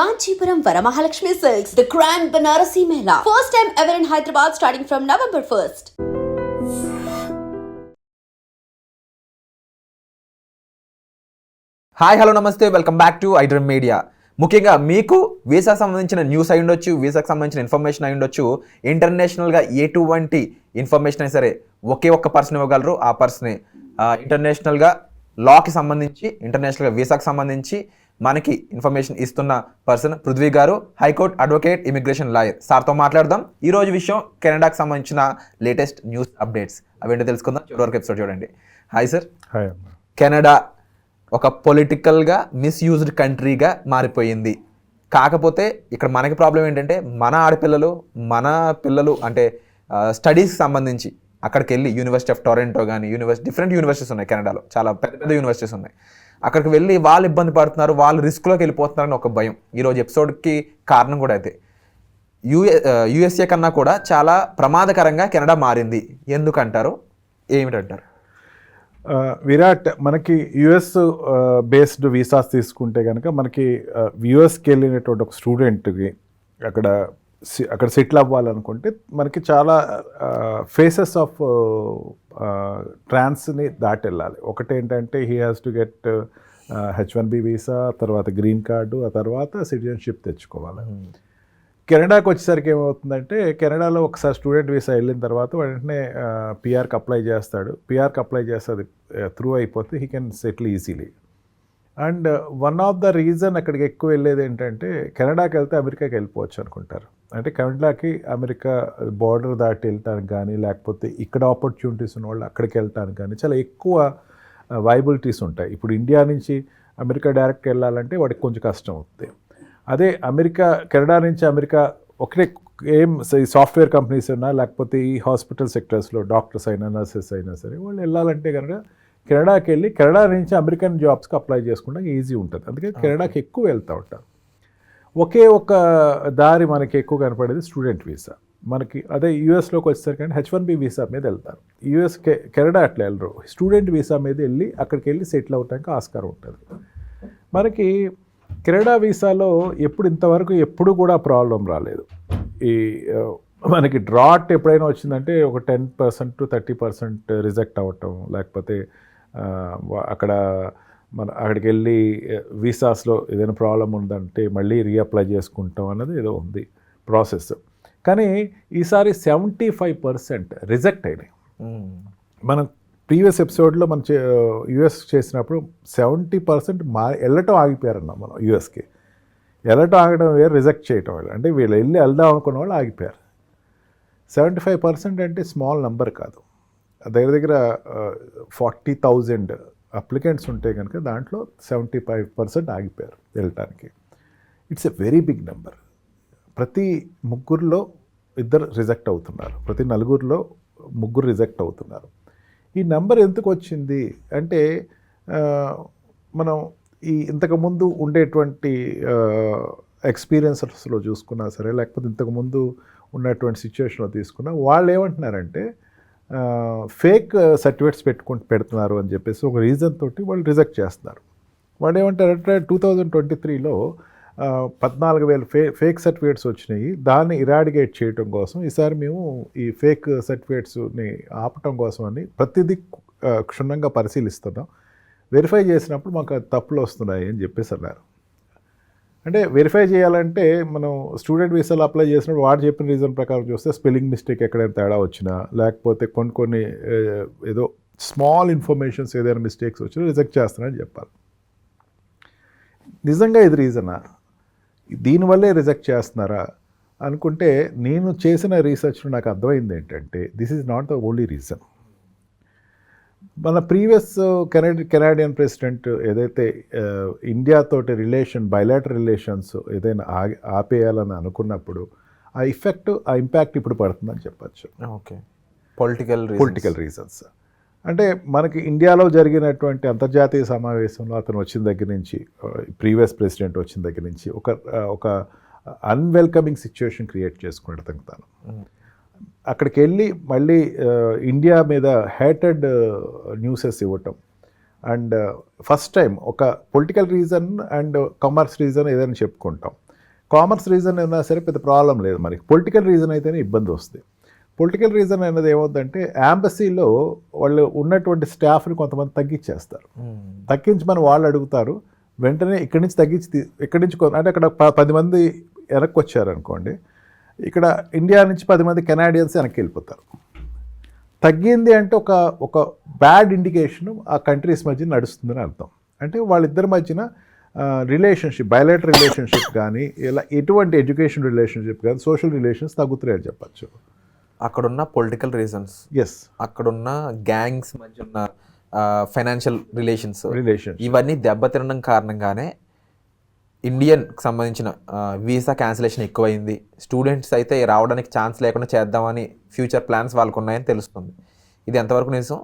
Kanchipuram Varamahalakshmi Silks, the Grand Banarasi Mela. First time ever in Hyderabad starting from November 1st. Hi hello నమస్తే welcome back to iDream media. ముఖ్యంగా మీకు వీసాకు సంబంధించిన news అయి ఉండొచ్చు, వీసాకు సంబంధించిన information అయి ఉండొచ్చు. ఇంటర్నేషనల్గా ఎటువంటి ఇన్ఫర్మేషన్ అయినా సరే ఒకే ఒక్క పర్సన్ ఇవ్వగలరు. ఆ పర్సనే ఇంటర్నేషనల్గా లాకి సంబంధించి, ఇంటర్నేషనల్గా వీసాకు సంబంధించి మనకి ఇన్ఫర్మేషన్ ఇస్తున్న పర్సన్ పృథ్వీ గారు, హైకోర్టు అడ్వకేట్, ఇమిగ్రేషన్ లాయర్. సార్తో మాట్లాడదాం. ఈ రోజు విషయం కెనడాకి సంబంధించిన లేటెస్ట్ న్యూస్ అప్డేట్స్ అవేంటో తెలుసుకుందాం. చివరికి ఎపిసోడ్ చూడండి. Hi sir. హాయ్. కెనడా ఒక పొలిటికల్గా మిస్యూజ్డ్ కంట్రీగా మారిపోయింది. కాకపోతే ఇక్కడ మనకి ప్రాబ్లం ఏంటంటే మన ఆడపిల్లలు, మన పిల్లలు అంటే స్టడీస్కి సంబంధించి అక్కడికి వెళ్ళి యూనివర్సిటీ ఆఫ్ టొరంటో కానీ డిఫరెంట్ యూనివర్సిటీస్ ఉన్నాయి కెనడాలో, చాలా పెద్ద పెద్ద యూనివర్సిటీస్ ఉన్నాయి. అక్కడికి వెళ్ళి వాళ్ళు ఇబ్బంది పడుతున్నారు, వాళ్ళు రిస్క్లోకి వెళ్ళిపోతున్నారని ఒక భయం ఈరోజు ఎపిసోడ్కి కారణం కూడా అయితే. యుఎస్ఏ కన్నా కూడా చాలా ప్రమాదకరంగా కెనడా మారింది. ఎందుకంటారు, ఏమిటంటారు? విరాట్, మనకి యుఎస్ బేస్డ్ వీసాస్ తీసుకుంటే కనుక మనకి యుఎస్కి వెళ్ళినటువంటి ఒక స్టూడెంట్కి అక్కడ సెటిల్ అవ్వాలనుకుంటే మనకి చాలా ఫేసెస్ ఆఫ్ ట్రాన్స్ని దాటి వెళ్ళాలి. ఒకటి ఏంటంటే he has to get H1B visa, తర్వాత గ్రీన్ కార్డు, ఆ తర్వాత సిటిజన్షిప్ తెచ్చుకోవాలి. కెనడాకి వచ్చేసరికి ఏమవుతుందంటే, కెనడాలో ఒకసారి స్టూడెంట్ వీసా వెళ్ళిన తర్వాత వెంటనే పిఆర్కి అప్లై చేస్తాడు. పిఆర్కి అప్లై చేస్తే అది త్రూ అయిపోతే he can settle easily. And one of the reason అక్కడికి ఎక్కువ వెళ్ళేది ఏంటంటే, కెనడాకి వెళ్తే అమెరికాకి వెళ్ళిపోవచ్చు అనుకుంటారు. అంటే కెనడాకి అమెరికా బార్డర్ దాటి వెళ్ళటానికి కానీ, లేకపోతే ఇక్కడ ఆపర్చునిటీస్ ఉన్న వాళ్ళు అక్కడికి వెళ్ళటానికి కానీ చాలా ఎక్కువ వైబిలిటీస్ ఉంటాయి. ఇప్పుడు ఇండియా నుంచి అమెరికా డైరెక్ట్ వెళ్ళాలంటే వాడికి కొంచెం కష్టం అవుతుంది. అదే కెనడా నుంచి అమెరికా ఒకటే సాఫ్ట్వేర్ కంపెనీస్ ఉన్నా, లేకపోతే ఈ హాస్పిటల్ సెక్టర్స్లో డాక్టర్స్ అయినా, నర్సెస్ అయినా సరే వాళ్ళు వెళ్ళాలంటే కనుక కెనడాకి వెళ్ళి కెనడా నుంచి అమెరికన్ జాబ్స్కి అప్లై చేసుకుంటే ఈజీ ఉంటుంది. అందుకే కెనడాకి ఎక్కువ వెళ్తూ ఉంటారు. ఒకే ఒక దారి మనకి ఎక్కువ కనపడేది స్టూడెంట్ వీసా. మనకి అదే యూఎస్లోకి వచ్చేసరికి H1B వీసా మీద వెళ్తారు. కెనడా అట్లా వెళ్ళరు, స్టూడెంట్ వీసా మీద వెళ్ళి అక్కడికి వెళ్ళి సెటిల్ అవడానికి ఆస్కారం ఉంటుంది. మనకి కెనడా వీసాలో ఇంతవరకు కూడా ప్రాబ్లం రాలేదు. మనకి డ్రాట్ ఎప్పుడైనా వచ్చిందంటే ఒక 10% to 30% రిజెక్ట్ అవ్వటం, లేకపోతే అక్కడికి వెళ్ళి వీసాస్లో ఏదైనా ప్రాబ్లం ఉందంటే మళ్ళీ రీఅప్లై చేసుకుంటాం అన్నది ఏదో ఉంది ప్రాసెస్. కానీ ఈసారి 75% రిజెక్ట్ అయినాయి. మనం ప్రీవియస్ ఎపిసోడ్లో మనం యుఎస్ చేసినప్పుడు 70% వెళ్ళటం ఆగిపోయారన్నాం. మనం యుఎస్కి వెళ్ళటం ఆగడం వేరు, రిజెక్ట్ చేయటం వేరు. అంటే వీళ్ళు వెళ్దాం అనుకున్న వాళ్ళు ఆగిపోయారు. 75% అంటే స్మాల్ నెంబర్ కాదు. దగ్గర 40,000 అప్లికెంట్స్ ఉంటే కనుక దాంట్లో 75% ఆగిపోయారు వెళ్ళటానికి. It's a very big number. ప్రతి 3 2 రిజెక్ట్ అవుతున్నారు, ప్రతి 4 3 రిజెక్ట్ అవుతున్నారు. ఈ నెంబర్ ఎందుకు వచ్చింది అంటే, మనం ఇంతకుముందు ఉండేటువంటి ఎక్స్పీరియన్సెస్లో చూసుకున్నా సరే, లేకపోతే ఇంతకుముందు ఉన్నటువంటి సిచ్యువేషన్లో తీసుకున్నా, వాళ్ళు ఏమంటున్నారంటే ఫేక్ సర్టిఫికేట్స్ పెడుతున్నారు అని చెప్పేసి ఒక రీజన్ తోటి వాళ్ళు రిజెక్ట్ చేస్తున్నారు. వాళ్ళు ఏమంటారంటే 2023లో 14,000 ఫేక్ సర్టిఫికేట్స్ వచ్చినాయి. దాన్ని ఇరాడికేట్ చేయడం కోసం ఈసారి మేము ఈ ఫేక్ సర్టిఫికేట్స్ని ఆపటం కోసం అని ప్రతిదీ క్షుణ్ణంగా పరిశీలిస్తున్నాం. వెరిఫై చేసినప్పుడు మాకు తప్పులు వస్తున్నాయి అని చెప్పేసి అన్నారు. అంటే వెరిఫై చేయాలంటే మనం స్టూడెంట్ వీసాలు అప్లై చేసినప్పుడు వాడు చెప్పిన రీజన్ ప్రకారం చూస్తే స్పెల్లింగ్ మిస్టేక్ ఎక్కడైనా తేడా వచ్చినా, లేకపోతే కొన్ని ఏదో స్మాల్ ఇన్ఫర్మేషన్స్ ఏదైనా మిస్టేక్స్ వచ్చినా రిజెక్ట్ చేస్తున్నారని చెప్పాలి. నిజంగా ఇది రీజనా? దీనివల్లే రిజెక్ట్ చేస్తున్నారా అనుకుంటే, నేను చేసిన రీసెర్చ్లో నాకు అర్థమైంది ఏంటంటే, this is not the only reason. మన ప్రీవియస్ కెనడియన్ ప్రెసిడెంట్ ఏదైతే ఇండియాతోటి బైలాటరల్ రిలేషన్స్ ఏదైనా ఆపేయాలని అనుకున్నప్పుడు ఆ ఇంపాక్ట్ ఇప్పుడు పడుతుందని చెప్పచ్చు. Okay, political reasons. అంటే మనకి ఇండియాలో జరిగినటువంటి అంతర్జాతీయ సమావేశంలో అతను వచ్చిన దగ్గర నుంచి, ప్రీవియస్ ప్రెసిడెంట్ వచ్చిన దగ్గర నుంచి ఒక అన్వెల్కమింగ్ సిచ్యువేషన్ క్రియేట్ చేసుకున్నాడు తను. అక్కడికి వెళ్ళి మళ్ళీ ఇండియా మీద హేటెడ్ న్యూసెస్ ఇవ్వటం, అండ్ ఫస్ట్ టైం ఒక political reason and commerce reason ఏదైనా చెప్పుకుంటాం. కామర్స్ రీజన్ అయినా సరే పెద్ద ప్రాబ్లం లేదు మనకి. పొలిటికల్ రీజన్ అయితేనే ఇబ్బంది వస్తుంది. పొలిటికల్ రీజన్ అనేది ఏమవుతుందంటే ఎంబసీలో వాళ్ళు ఉన్నటువంటి స్టాఫ్ని కొంతమంది తగ్గించేస్తారు. తగ్గించమని వాళ్ళు అడుగుతారు, వెంటనే ఇక్కడి నుంచి ఇక్కడి నుంచి అంటే అక్కడ 10 మంది వెనక్కి వచ్చారనుకోండి, ఇక్కడ ఇండియా నుంచి 10 మంది కెనాడియన్స్ వెనక్కి వెళ్ళిపోతారు. తగ్గింది అంటే ఒక బ్యాడ్ ఇండికేషన్ ఆ కంట్రీస్ మధ్య నడుస్తుందని అర్థం. అంటే వాళ్ళిద్దరి మధ్యన రిలేషన్షిప్, బయలేటరల్ రిలేషన్షిప్ కానీ ఇలా ఎటువంటి ఎడ్యుకేషన్ రిలేషన్షిప్ కానీ సోషల్ రిలేషన్స్ తగ్గుతున్నాయని చెప్పచ్చు. అక్కడున్న పొలిటికల్ రీజన్స్, ఎస్, అక్కడున్న గ్యాంగ్స్ మధ్య ఉన్న ఫైనాన్షియల్ రిలేషన్స్ రిలేషన్ ఇవన్నీ దెబ్బతినడం కారణంగానే ఇండియన్కి సంబంధించిన వీసా క్యాన్సిలేషన్ ఎక్కువైంది. స్టూడెంట్స్ అయితే రావడానికి ఛాన్స్ లేకుండా చేద్దామని ఫ్యూచర్ ప్లాన్స్ వాళ్ళకు ఉన్నాయని తెలుస్తుంది. ఇది ఎంతవరకు నిజం?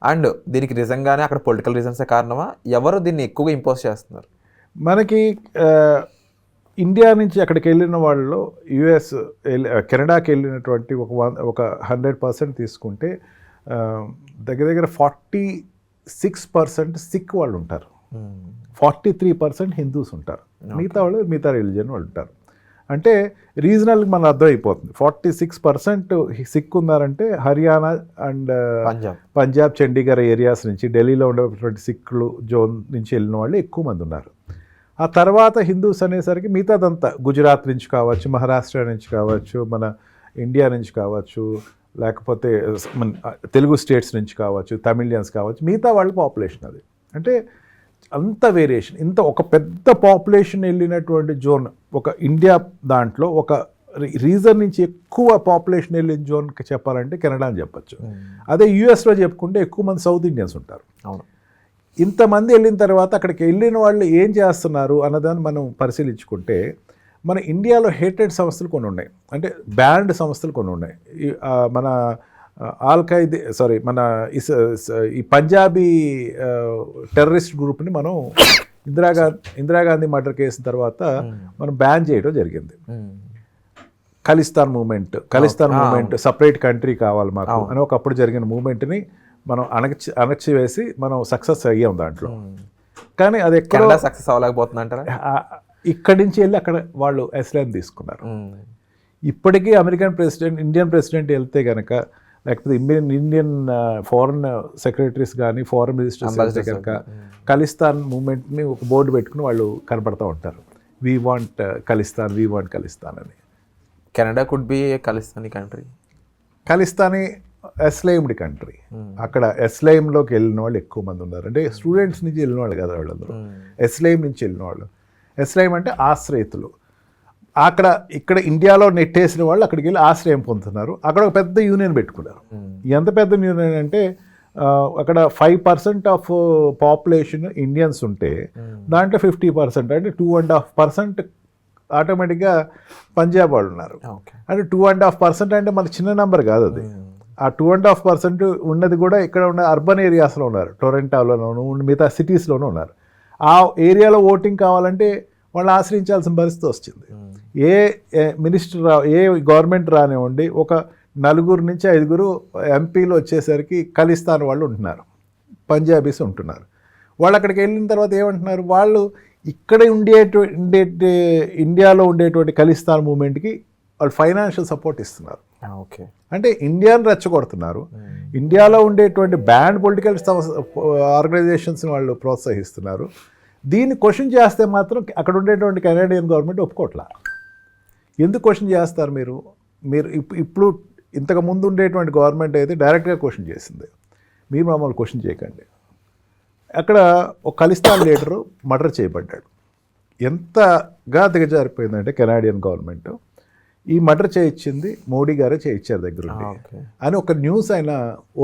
అండ్ దీనికి నిజంగానే అక్కడ పొలిటికల్ రీజన్సే కారణమా? ఎవరు దీన్ని ఎక్కువగా ఇంపోజ్ చేస్తున్నారు? మనకి ఇండియా నుంచి అక్కడికి వెళ్ళిన వాళ్ళలో యుఎస్ కెనడాకి వెళ్ళినటువంటి ఒక 100% తీసుకుంటే దగ్గర దగ్గర 46% సిక్ వాళ్ళు ఉంటారు, 43% హిందూస్ ఉంటారు, మిగతా రిలీజియన్ వాళ్ళు ఉంటారు. అంటే రీజనల్ మన అర్థం అయిపోతుంది. 46% సిక్ ఉన్నారంటే హర్యానా అండ్ పంజాబ్ చండీగఢ్ ఏరియాస్ నుంచి, ఢిల్లీలో ఉండేటువంటి సిక్కులు జోన్ నుంచి వెళ్ళిన వాళ్ళు ఎక్కువ మంది ఉన్నారు. ఆ తర్వాత హిందూస్ అనేసరికి మిగతాదంతా గుజరాత్ నుంచి కావచ్చు, మహారాష్ట్ర నుంచి కావచ్చు, మన ఇండియా నుంచి కావచ్చు, లేకపోతే మన తెలుగు స్టేట్స్ నుంచి కావచ్చు, తమిళియన్స్ కావచ్చు, మిగతా వాళ్ళ పాపులేషన్ అది. అంటే అంత వేరియేషన్, ఇంత ఒక పెద్ద పాపులేషన్ వెళ్ళినటువంటి జోన్, ఒక ఇండియా దాంట్లో ఒక రీజన్ నుంచి ఎక్కువ పాపులేషన్ వెళ్ళిన జోన్కి చెప్పాలంటే కెనడా అని చెప్పచ్చు. అదే యూఎస్లో చెప్పుకుంటే ఎక్కువ మంది సౌత్ ఇండియన్స్ ఉంటారు. అవును. ఇంతమంది వెళ్ళిన తర్వాత అక్కడికి వెళ్ళిన వాళ్ళు ఏం చేస్తున్నారు అన్నదాన్ని మనం పరిశీలించుకుంటే, మన ఇండియాలో హేటెడ్ సంస్థలు కొన్ని ఉన్నాయి, అంటే బ్యాండ్ సంస్థలు కొన్ని ఉన్నాయి. మన మన ఈ పంజాబీ టెర్రరిస్ట్ గ్రూప్ని మనం ఇందిరాగాంధీ మర్డర్ కేసు తర్వాత మనం బ్యాన్ చేయడం జరిగింది. ఖలిస్తాన్ మూమెంట్ సపరేట్ కంట్రీ కావాలి మాకు అని ఒకప్పుడు జరిగిన మూమెంట్ని మనం అణచివేసి మనం సక్సెస్ అయ్యాం దాంట్లో. కానీ అది ఎక్కడ సక్సెస్ అవ్వలేకపోతుందంటారా? ఇక్కడి నుంచి వెళ్ళి అక్కడ వాళ్ళు అసైలం తీసుకున్నారు. ఇప్పటికీ ఇండియన్ ప్రెసిడెంట్ వెళ్తే కనుక, లేకపోతే ఇండియన్ ఫారెన్ సెక్రటరీస్ కానీ ఫారెన్ మినిస్టర్స్ వెళ్తే కనుక ఖలిస్తాన్ మూమెంట్ని ఒక బోర్డు పెట్టుకుని వాళ్ళు కనపడుతూ ఉంటారు. వీ వాంట్ ఖలిస్తాన్ అని. Canada could be a Khalistani country. Khalistani ఎస్లైమ్డ్ కంట్రీ. అక్కడ ఎస్లైమ్లోకి వెళ్ళిన వాళ్ళు ఎక్కువ మంది ఉన్నారు. అంటే స్టూడెంట్స్ నుంచి వెళ్ళిన వాళ్ళు కదా వాళ్ళందరూ, ఎస్లైమ్ నుంచి వెళ్ళిన వాళ్ళు. ఎస్లైమ్ అంటే ఆశ్రయితులు. ఇక్కడ ఇండియాలో నెట్టేసిన వాళ్ళు అక్కడికి వెళ్ళి ఆశ్రయం పొందుతున్నారు. అక్కడ ఒక పెద్ద యూనియన్ పెట్టుకున్నారు. ఎంత పెద్ద యూనియన్ అంటే అక్కడ 5% ఆఫ్ పాపులేషన్ ఇండియన్స్ ఉంటే దాంట్లో 50% అంటే 2.5% ఆటోమేటిక్గా పంజాబ్ వాళ్ళు ఉన్నారు. అంటే 2.5% అంటే మన చిన్న నెంబర్ కాదు అది. ఆ 2.5% ఉన్నది కూడా ఇక్కడ ఉన్న అర్బన్ ఏరియాస్లో ఉన్నారు, టొరంటోలోనూ మిగతా సిటీస్లోనూ ఉన్నారు. ఆ ఏరియాలో ఓటింగ్ కావాలంటే వాళ్ళు ఆశ్రయించాల్సిన పరిస్థితి వచ్చింది. ఏ మినిస్టర్ ఏ గవర్నమెంట్ రానివ్వండి, ఒక 4 నుంచి 5 ఎంపీలు వచ్చేసరికి ఖలిస్తాన్ వాళ్ళు ఉంటున్నారు, పంజాబీస్ ఉంటున్నారు. వాళ్ళు అక్కడికి వెళ్ళిన తర్వాత ఏమంటున్నారు, వాళ్ళు ఇక్కడ ఇండియాలో ఉండేటువంటి ఖలిస్తాన్ మూమెంట్కి వాళ్ళు ఫైనాన్షియల్ సపోర్ట్ ఇస్తున్నారు. ఓకే. అంటే ఇండియాని రెచ్చగొడుతున్నారు. ఇండియాలో ఉండేటువంటి బ్యాండ్ పొలిటికల్ ఆర్గనైజేషన్స్ని వాళ్ళు ప్రోత్సహిస్తున్నారు. దీన్ని క్వశ్చన్ చేస్తే మాత్రం అక్కడ ఉండేటువంటి కెనడియన్ గవర్నమెంట్ ఒప్పుకోవట్లా. ఎందుకు క్వశ్చన్ చేస్తారు మీరు ఇప్పుడు ఇంతకు ముందు ఉండేటువంటి గవర్నమెంట్ అయితే డైరెక్ట్గా క్వశ్చన్ చేసింది, మీరు మమ్మల్ని క్వశ్చన్ చేయకండి. అక్కడ ఒక ఖలిస్తాన్ లీడరు మర్డర్ చేయబడ్డాడు. ఎంతగా దిగజారిపోయిందంటే కెనడియన్ గవర్నమెంట్ ఈ మర్డర్ చేయించింది మోడీ గారే చేయించారు దగ్గరుండి అని ఒక న్యూస్ ఆయన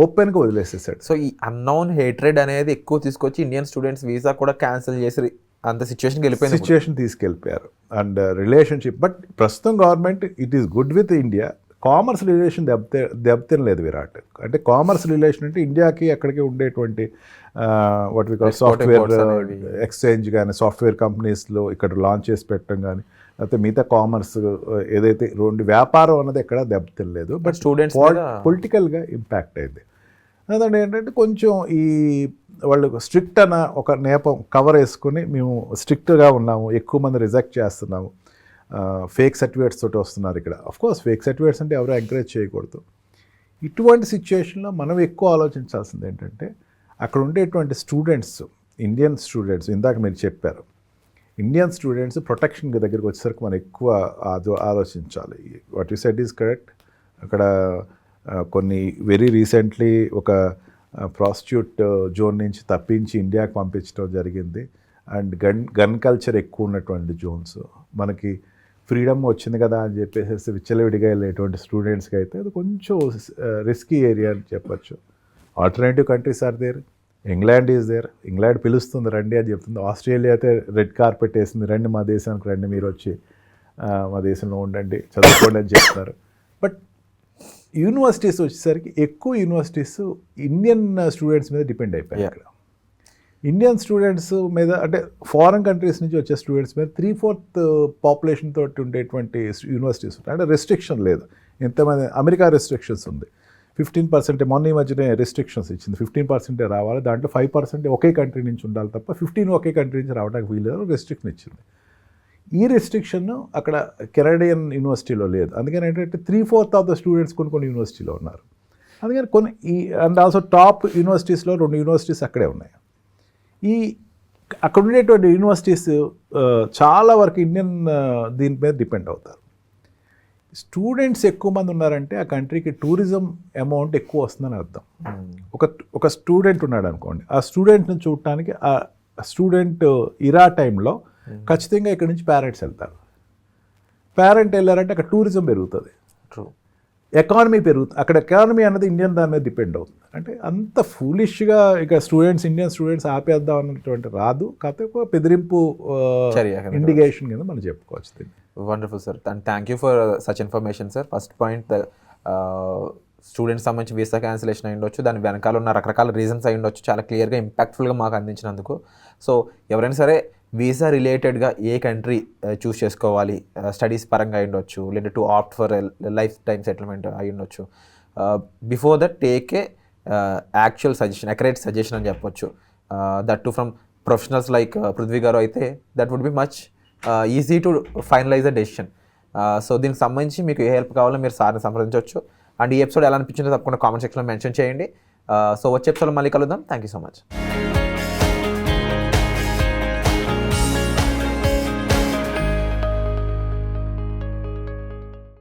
ఓపెన్గా వదిలేసేసాడు. సో ఈ అన్నోన్ హేట్రెడ్ అనేది ఎక్కువ తీసుకొచ్చి ఇండియన్ స్టూడెంట్స్ వీసా కూడా క్యాన్సిల్ చేసి అంత సిచ్యువేషన్ తీసుకెళ్ళిపోయారు. అండ్ రిలేషన్షిప్, బట్ ప్రస్తుతం government it is good with India. Commerce relation దెబ్బతినలేదు విరాట్. అంటే కామర్స్ రిలేషన్ అంటే ఇండియాకి అక్కడికి ఉండేటువంటి what we call software exchange కానీ, సాఫ్ట్వేర్ కంపెనీస్లో ఇక్కడ లాంచ్ చేసి పెట్టడం కానీ, లేకపోతే మిగతా కామర్స్ ఏదైతే వ్యాపారం అన్నది ఎక్కడ దెబ్బతినలేదు. బట్ స్టూడెంట్స్ పొలిటికల్గా ఇంపాక్ట్ అయింది. అదంటే ఏంటంటే కొంచెం ఈ వాళ్ళు స్ట్రిక్ట్ అన్న ఒక నేపం కవర్ వేసుకుని మేము స్ట్రిక్ట్గా ఉన్నాము, ఎక్కువ మంది రిజెక్ట్ చేస్తున్నాము ఫేక్ సర్టిఫికేట్స్ తోటి వస్తున్నారు ఇక్కడ. కోర్స్ ఫేక్ సర్టిఫికేట్స్ అంటే ఎవరు ఎంకరేజ్ చేయకూడదు. ఇటువంటి సిచ్యువేషన్లో మనం ఎక్కువ ఆలోచించాల్సింది ఏంటంటే అక్కడ ఉండేటువంటి స్టూడెంట్స్, ఇండియన్ స్టూడెంట్స్, ఇందాక మీరు చెప్పారు ఇండియన్ స్టూడెంట్స్ ప్రొటెక్షన్ దగ్గరికి వచ్చేసరికి మనం ఎక్కువ ఆలోచించాలి. What you said is correct. అక్కడ కొన్ని వెరీ రీసెంట్లీ ఒక ప్రాస్టిట్యూట్ జోన్ నుంచి తప్పించి ఇండియాకి పంపించడం జరిగింది. అండ్ గన్ కల్చర్ ఎక్కువ ఉన్నటువంటి జోన్స్. మనకి ఫ్రీడమ్ వచ్చింది కదా అని చెప్పేసి విచ్చలవిడిగా వెళ్ళేటువంటి స్టూడెంట్స్కి అయితే అది కొంచెం రిస్కీ ఏరియా అని చెప్పచ్చు. Alternative countries are there. England is there. England పిలుస్తుంది రండి అని చెప్తుంది. ఆస్ట్రేలియా అయితే రెడ్ కార్పెట్ వేసింది, రండి మా దేశానికి రండి, మీరు వచ్చి మా దేశంలో ఉండండి, చదువుకోండి అని చెప్తున్నారు. బట్ యూనివర్సిటీస్ వచ్చేసరికి ఎక్కువ యూనివర్సిటీస్ ఇండియన్ స్టూడెంట్స్ మీద డిపెండ్ అయిపోయాయి. అక్కడ ఇండియన్ స్టూడెంట్స్ మీద అంటే ఫారెన్ కంట్రీస్ నుంచి వచ్చే స్టూడెంట్స్ మీద 3/4 పాపులేషన్ తోటి ఉండేటువంటి యూనివర్సిటీస్ ఉంటాయి. అంటే రెస్ట్రిక్షన్ లేదు. ఎంతమంది అమెరికా రెస్ట్రిక్షన్స్ ఉంది. 15% మొన్న ఈ మధ్యనే రెస్ట్రిక్షన్స్ ఇచ్చింది. 15% రావాలి, దాంట్లో 5% ఒకే కంట్రీ నుంచి ఉండాలి తప్ప 15 ఒకే కంట్రీ నుంచి రావడానికి వీలు రెస్ట్రిక్షన్ ఇచ్చింది. ఈ రెస్ట్రిక్షన్ అక్కడ కెనడియన్ యూనివర్సిటీలో లేదు. అందుకని ఏంటంటే 3/4 ఆఫ్ ద స్టూడెంట్స్ కొన్ని యూనివర్సిటీలో ఉన్నారు. అందుకని కొన్ని అండ్ ఆల్సో టాప్ యూనివర్సిటీస్లో 2 యూనివర్సిటీస్ అక్కడే ఉన్నాయి. అక్కడ ఉండేటువంటి యూనివర్సిటీస్ చాలా వరకు ఇండియన్ దీని మీద డిపెండ్ అవుతారు. స్టూడెంట్స్ ఎక్కువ మంది ఉన్నారంటే ఆ కంట్రీకి టూరిజం అమౌంట్ ఎక్కువ వస్తుందని అర్థం. ఒక స్టూడెంట్ ఉన్నాడు అనుకోండి, ఆ స్టూడెంట్ని చూడటానికి ఆ స్టూడెంట్ ఇరా టైంలో ఖచ్చితంగా ఇక్కడ నుంచి పేరెంట్స్ వెళ్తారు. పేరెంట్ వెళ్ళారంటే అక్కడ టూరిజం పెరుగుతుంది, ఎకానమీ పెరుగుతుంది. అక్కడ ఎకానమీ అన్నది ఇండియన్ దాని మీద డిపెండ్ అవుతుంది. అంటే అంత ఫూలిష్గా ఇక ఇండియన్ స్టూడెంట్స్ ఆపేద్దాం అన్నటువంటి రాదు. కాకపోతే బెదిరింపు ఇండికేషన్ కింద మనం చెప్పుకోవచ్చు దీన్ని. Wonderful sir, and thank you for such information sir. First point, students సంబంధించి వీసా క్యాన్సిలేషన్ అయి ఉండొచ్చు, దాని వెనకాల ఉన్న రకరకాల రీజన్స్ అయి ఉండొచ్చు, చాలా క్లియర్గా ఇంపాక్ట్ఫుల్గా మాకు అందించినందుకు. సో ఎవరైనా సరే వీసా రిలేటెడ్గా ఏ కంట్రీ చూస్ చేసుకోవాలి, స్టడీస్ పరంగా అయి ఉండొచ్చు, లేదా to opt for lifetime settlement అయి ఉండొచ్చు, before that take a actual suggestion, accurate suggestion అని చెప్పొచ్చు. That to from professionals like Prithvi garu అయితే that would be much easy to finalise a decision. So దీనికి సంబంధించి మీకు ఏ హెల్ప్ కావాలో మీరు సార్ని సంప్రదించవచ్చు. అండ్ ఈ ఎపిసోడ్ ఎలా అనిపించిందో తప్పకుండా కామెంట్ సెక్షన్లో మెన్షన్ చేయండి. సో వచ్చే ఎపిసోడ్లో మళ్ళీ కలుద్దాం. Thank you so much.